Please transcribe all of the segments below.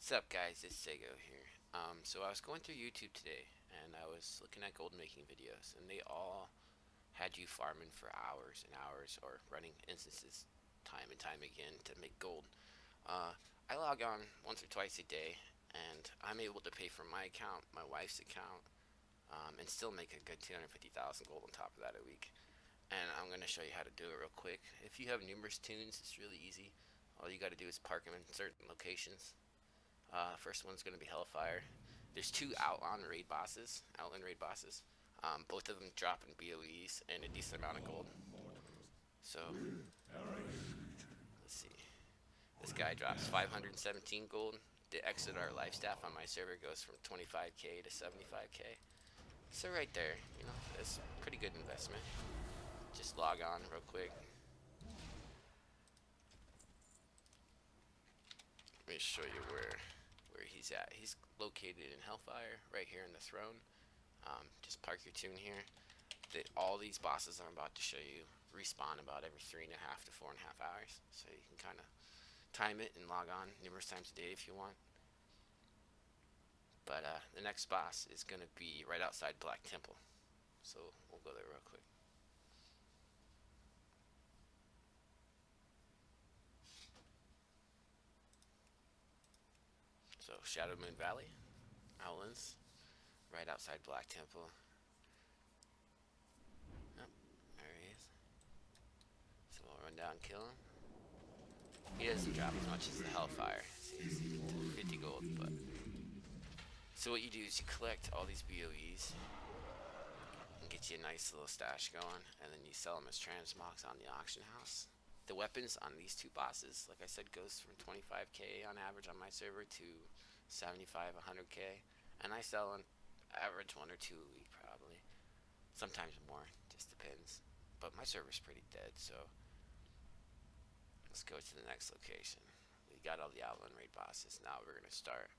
What's up, guys? It's Sego here. So I was going through YouTube today, and I was looking at gold making videos, and they all had you farming for hours and hours, or running instances time and time again to make gold. Uh, I log on once or twice a day, and I'm able to pay for my account, my wife's account, and still make a good 250,000 gold on top of that a week. And I'm going to show you how to do it real quick. If you have numerous tunes, it's really easy. All you got to do is park them in certain locations. First one's going to be Hellfire. There's two outland raid bosses. Both of them drop in BOEs and a decent amount of gold. So let's see. This guy drops 517 gold. The XR life staff on my server goes from 25k to 75k. So right there, that's a pretty good investment. Just log on real quick. Let me show you where he's at. He's located in Hellfire, right here in the throne. Just park your tune here. All these bosses I'm about to show you respawn about every 3.5 to 4.5 hours, so you can kind of time it and log on numerous times a day if you want. But the next boss is going to be right outside Black Temple, so we'll go there real quick. So Shadow Moon Valley, Outlands, right outside Black Temple. Oh, there he is. So we'll run down and kill him. He doesn't drop as much as the Hellfire. See, he's 50 gold, but... So what you do is you collect all these BOEs and get you a nice little stash going, and then you sell them as transmogs on the auction house. The weapons on these two bosses, like I said, goes from 25k on average on my server to 75, 100k, and I sell on average 1 or 2 a week probably. Sometimes more, just depends. But my server's pretty dead, so let's go to the next location. We got all the outland raid bosses. Now we're gonna start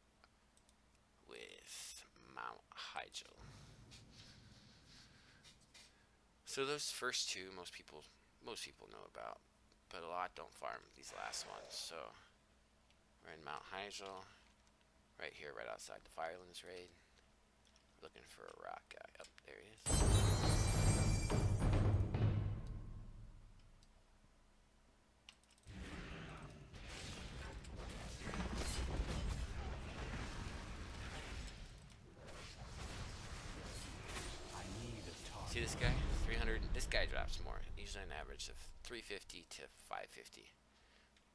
with Mount Hyjal. So those first two, most people know about, but a lot don't farm these last ones. So we're in Mount Hyjal, right here, right outside the Firelands raid. Looking for a rock guy. Up there he is. See this guy? 300. This guy drops more. Usually an average of 350 to 550.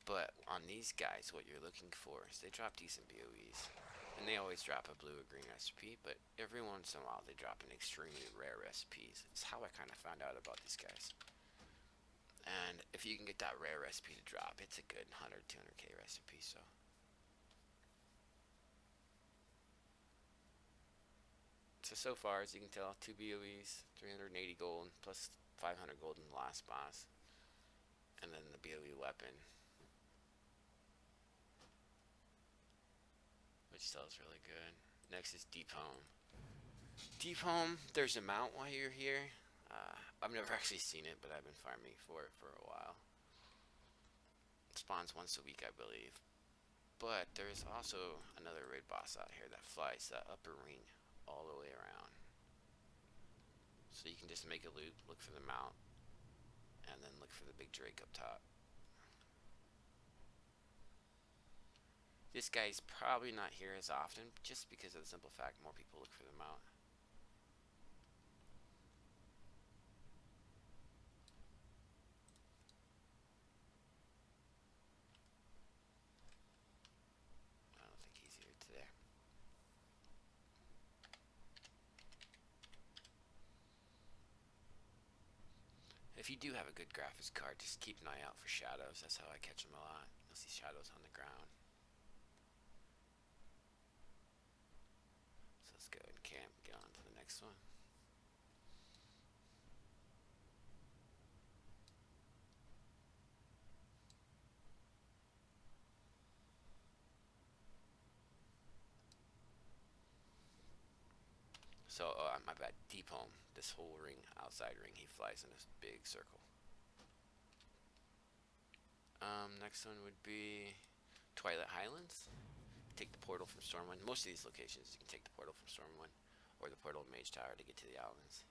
But on these guys, what you're looking for is they drop decent BOEs. And they always drop a blue or green recipe, but every once in a while they drop an extremely rare recipes. It's how I kind of found out about these guys. And if you can get that rare recipe to drop, it's a good 100, 200k recipe, so far, as you can tell, 2 BOEs, 380 gold, plus 500 gold in the last boss. And then the BOE weapon, which sells really good. Next is Deep Home. Deep Home, there's a mount while you're here. I've never actually seen it, but I've been farming for it for a while. It spawns once a week, I believe. But there's also another raid boss out here that flies that upper ring all the way around. So you can just make a loop, look for the mount, and then look for the big Drake up top. This guy's probably not here as often, just because of the simple fact more people look for the mount. I don't think he's here today. If you do have a good graphics card, just keep an eye out for shadows. That's how I catch them a lot. You'll see shadows on the ground. So let's go and camp, get on to the next one. So, my bad, Deep Home. This whole ring, outside ring, he flies in this big circle. Next one would be Twilight Highlands. take the portal from Stormwind. Most of these locations, you can take the portal from Stormwind or the portal of Mage Tower to get to the islands.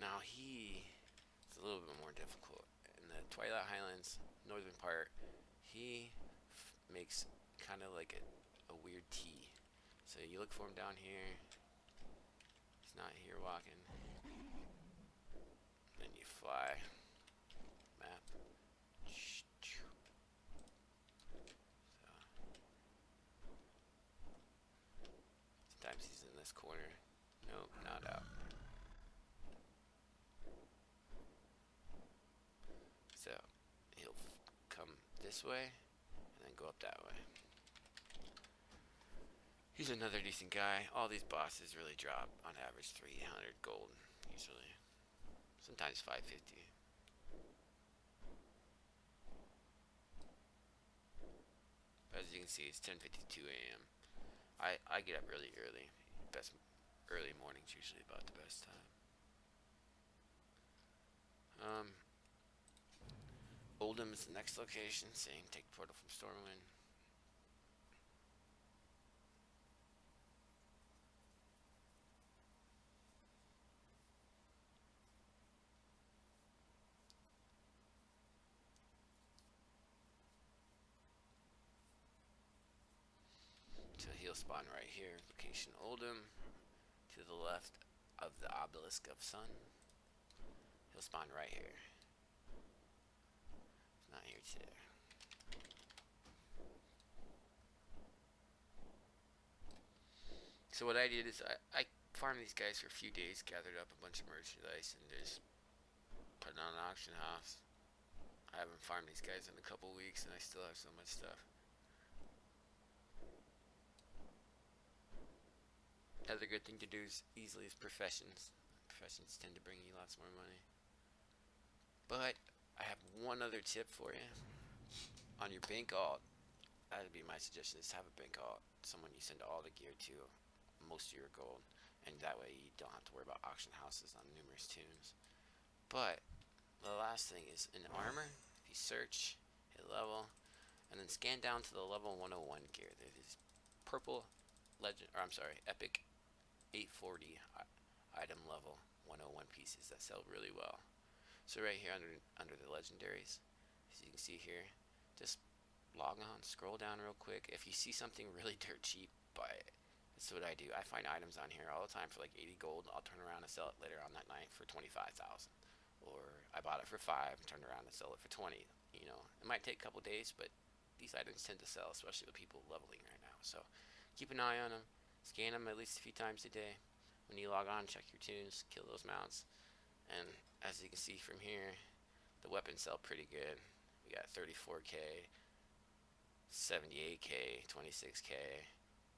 Now he is a little bit more difficult. In the Twilight Highlands, northern part, he makes kind of like a weird T. So you look for him down here. He's not here walking. Then you fly. Map. So sometimes he's in this corner. Nope, not out. So he'll come this way and then go up that way. He's another decent guy. All these bosses really drop on average 300 gold usually. Sometimes 550. As you can see, it's 10:52 a.m. I get up really early. Best early mornings usually about the best time. Oldham is the next location. Same. Take the portal from Stormwind. So he'll spawn right here. Location Oldham. To the left of the obelisk of sun. He'll spawn right here. It's not here today. So what I did is I farmed these guys for a few days, gathered up a bunch of merchandise, and just put it on an auction house. I haven't farmed these guys in a couple weeks, and I still have so much stuff. Another good thing to do is easily is professions. Professions tend to bring you lots more money. But I have one other tip for you. On your bank alt, that would be my suggestion, is to have a bank alt, someone you send all the gear to, most of your gold, and that way you don't have to worry about auction houses on numerous tunes. But the last thing is in armor. If you search, hit level, and then scan down to the level 101 gear. There's these purple legend, or I'm sorry, epic 840 item level 101 pieces that sell really well. So right here under the legendaries, as you can see here, just log on, scroll down real quick. If you see something really dirt cheap, buy it. That's what I do. I find items on here all the time for like 80 gold. I'll turn around and sell it later on that night for 25,000. Or I bought it for 5, turned around and sell it for 20. You know, it might take a couple days, but these items tend to sell, especially with people leveling right now. So keep an eye on them. Scan them at least a few times a day. When you log on, check your tunes, kill those mounts. And as you can see from here, the weapons sell pretty good. We got 34k, 78k, 26k,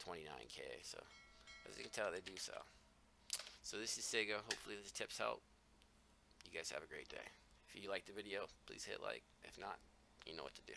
29k. So as you can tell, they do sell. So this is Sego. Hopefully these tips help. You guys have a great day. If you liked the video, please hit like. If not, you know what to do.